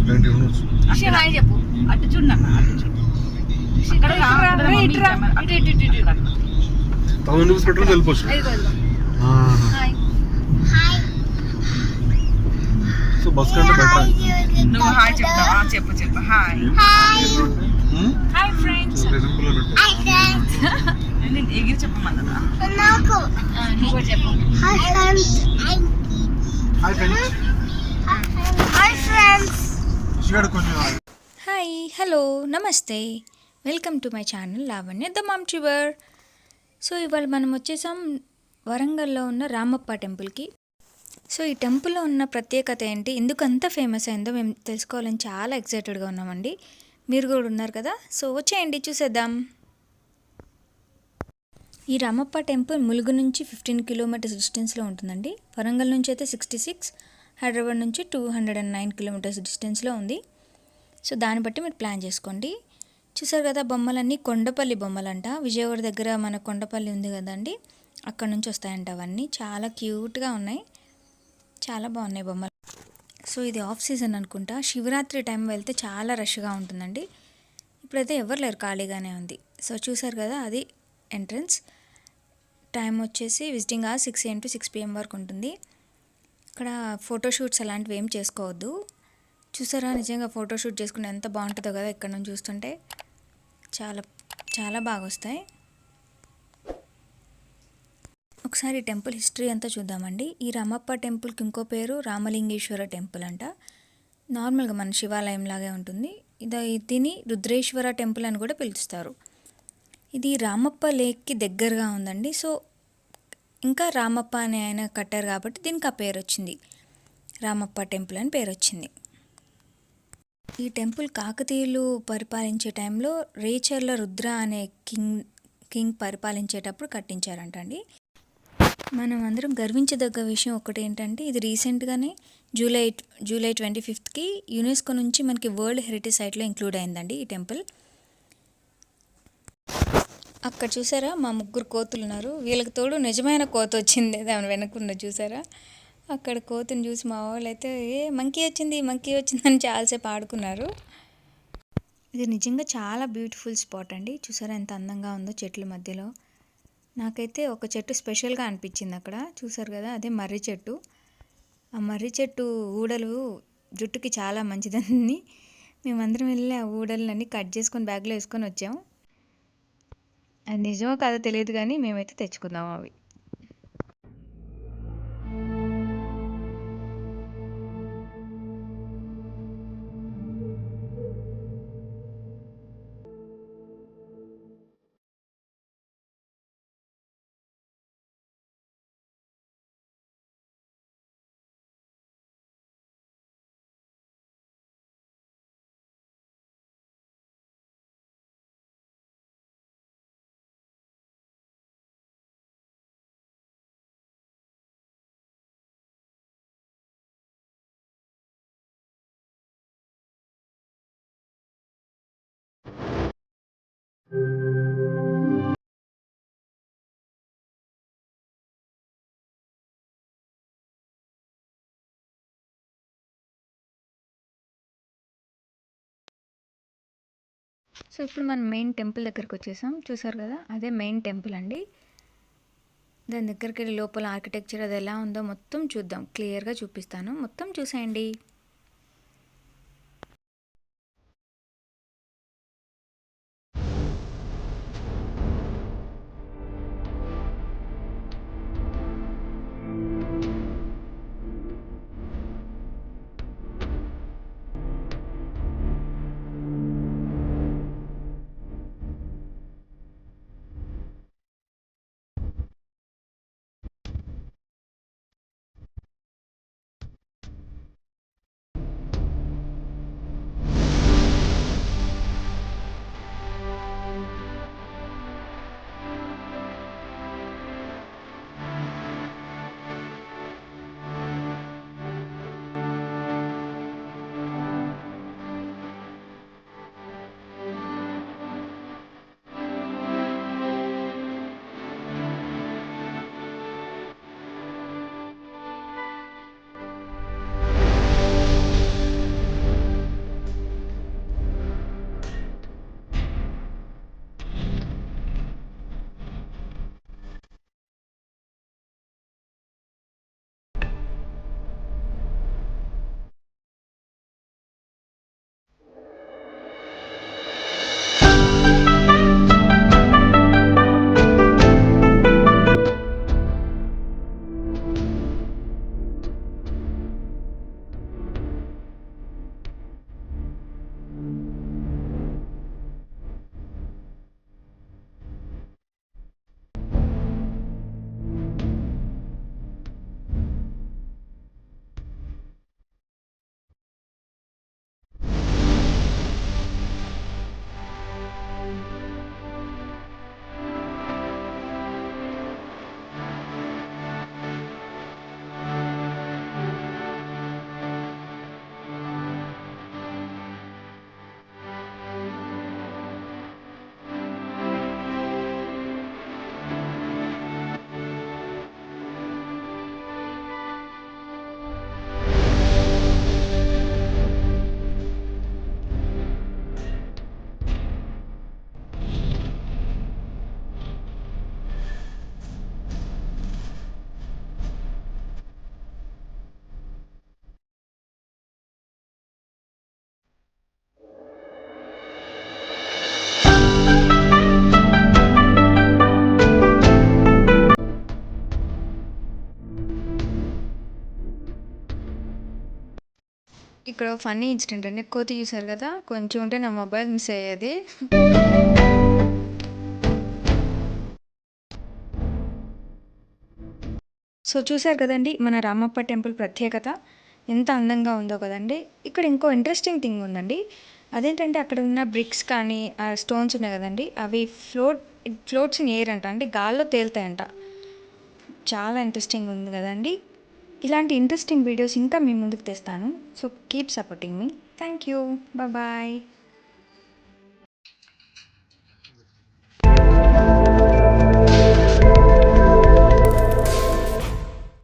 Hi చెప్పు. అటు చూడు నాన్న, అటు చూడు. అక్కడ రా, అక్కడ మమ్మీ కెమెరా. అటు ఇటు ఇటు ఇటు రా. హాయ్. సో బస్ కంటే బెటర్. నువ్వు హాయ్ చెప్తావా? చెప్పు చెప్పు. Hi hi friends. నేను ఎగిరి చెప్పమన్నదా? నువ్వు కూడా చెప్పు. Hi friends. హాయ్, హలో, నమస్తే, welcome to my channel Lavanya the mom tuber. So ఇవాళ మనం వచ్చేసాం వరంగల్లో ఉన్న రామప్ప టెంపుల్కి. సో ఈ టెంపుల్లో ఉన్న ప్రత్యేకత ఏంటి, ఎందుకు అంత ఫేమస్ అయిందో మేము తెలుసుకోవాలని చాలా ఎక్సైటెడ్గా ఉన్నామండి. మీరు కూడా ఉన్నారు కదా, సో వచ్చేయండి చూసేద్దాం. ఈ రామప్ప టెంపుల్ ములుగు నుంచి 15 కిలోమీటర్స్ డిస్టెన్స్లో ఉంటుందండి. వరంగల్ నుంచి అయితే 66, హైదరాబాద్ నుంచి 209 కిలోమీటర్స్ డిస్టెన్స్లో ఉంది. సో దాన్ని బట్టి మీరు ప్లాన్ చేసుకోండి. చూసారు కదా, బొమ్మలన్నీ కొండపల్లి బొమ్మలంట. విజయవాడ దగ్గర మన కొండపల్లి ఉంది కదండి, అక్కడ నుంచి వస్తాయంట అవన్నీ. చాలా క్యూట్గా ఉన్నాయి, చాలా బాగున్నాయి బొమ్మలు. సో ఇది ఆఫ్ సీజన్ అనుకుంటా. శివరాత్రి టైం వెళ్తే చాలా రష్గా ఉంటుందండి. ఇప్పుడైతే ఎవరు లేరు, ఖాళీగానే ఉంది. సో చూసారు కదా, అది ఎంట్రన్స్. టైం వచ్చేసి visiting hour 6 AM to 6 PM వరకు ఉంటుంది. ఇక్కడ ఫోటోషూట్స్ అలాంటివి ఏం చేసుకోవద్దు. చూసారా, నిజంగా ఫోటోషూట్ చేసుకుంటే ఎంత బాగుంటుందో కదా, ఇక్కడ నుంచి చూస్తుంటే చాలా చాలా బాగా వస్తాయి. ఒకసారి టెంపుల్ హిస్టరీ అంతా చూద్దామండి. ఈ రామప్ప టెంపుల్కి ఇంకో పేరు రామలింగేశ్వర టెంపుల్ అంట. నార్మల్గా మన శివాలయం లాగే ఉంటుంది. దీని రుద్రేశ్వర టెంపుల్ అని కూడా పిలుస్తారు. ఇది రామప్ప లేక్కి దగ్గరగా ఉందండి. సో ఇంకా రామప్ప అనే ఆయన కట్టారు కాబట్టి దీనికి ఆ పేరు వచ్చింది, రామప్ప టెంపుల్ అని పేరు వచ్చింది. ఈ టెంపుల్ కాకతీయులు పరిపాలించే టైంలో రేచర్ల రుద్ర అనే కింగ్ పరిపాలించేటప్పుడు కట్టించారంట అండి. మనం అందరం గర్వించదగ్గ విషయం ఒకటి ఏంటంటే, ఇది రీసెంట్గానే జూలై 25కి యునెస్కో నుంచి మనకి వరల్డ్ హెరిటేజ్ సైట్లో ఇంక్లూడ్ అయిందండి ఈ టెంపుల్. అక్కడ చూసారా, మా 3 కోతులు ఉన్నారు. వీళ్ళకి తోడు నిజమైన కోత వచ్చింది, దాని వెనకున్న చూసారా. అక్కడ కోతుని చూసి మా వాళ్ళు అయితే మంకీ వచ్చింది అని చాలాసేపు ఆడుకున్నారు. ఇది నిజంగా చాలా బ్యూటిఫుల్ స్పాట్ అండి. చూసారా ఎంత అందంగా ఉందో చెట్ల మధ్యలో. నాకైతే ఒక చెట్టు స్పెషల్గా అనిపించింది అక్కడ. చూసారు కదా, అదే మర్రి చెట్టు. ఆ మర్రి చెట్టు ఊడలు జుట్టుకి చాలా మంచిదని మేమందరం వెళ్ళి ఆ ఊడలన్నీ కట్ చేసుకొని బ్యాగ్లో వేసుకొని వచ్చాము. అది నిజమో కాదో తెలియదు కానీ మేమైతే తెచ్చుకుందాం అవి. సో ఇప్పుడు మనం మెయిన్ టెంపుల్ దగ్గరికి వచ్చేసాం. చూసారు కదా, అదే మెయిన్ టెంపుల్ అండి. దాని దగ్గరికి వెళ్ళి లోపల ఆర్కిటెక్చర్ అది ఎలా ఉందో మొత్తం చూద్దాం. క్లియర్గా చూపిస్తాను, మొత్తం చూసేయండి. ఇక్కడ ఫన్నీ ఇన్సిడెంట్ అండి, కోతి చూసారు కదా, కొంచెం ఉంటే నా మొబైల్ మిస్ అయ్యేది. సో చూసారు కదండి మన రామప్ప టెంపుల్ ప్రత్యేకత ఎంత అందంగా ఉందో కదండి. ఇక్కడ ఇంకో ఇంట్రెస్టింగ్ థింగ్ ఉందండి, అదేంటంటే అక్కడ ఉన్న బ్రిక్స్ కానీ ఆ స్టోన్స్ ఉన్నాయి కదండి, అవి ఫ్లోట్స్ ఇన్ ఎయిర్ అంట, అంటే గాల్లో తేలుతాయంట. చాలా ఇంట్రెస్టింగ్ ఉంది కదండి. ఇలాంటి ఇంట్రెస్టింగ్ వీడియోస్ ఇంకా మీ ముందుకు తెస్తాను. So keep supporting me. Thank you. Bye.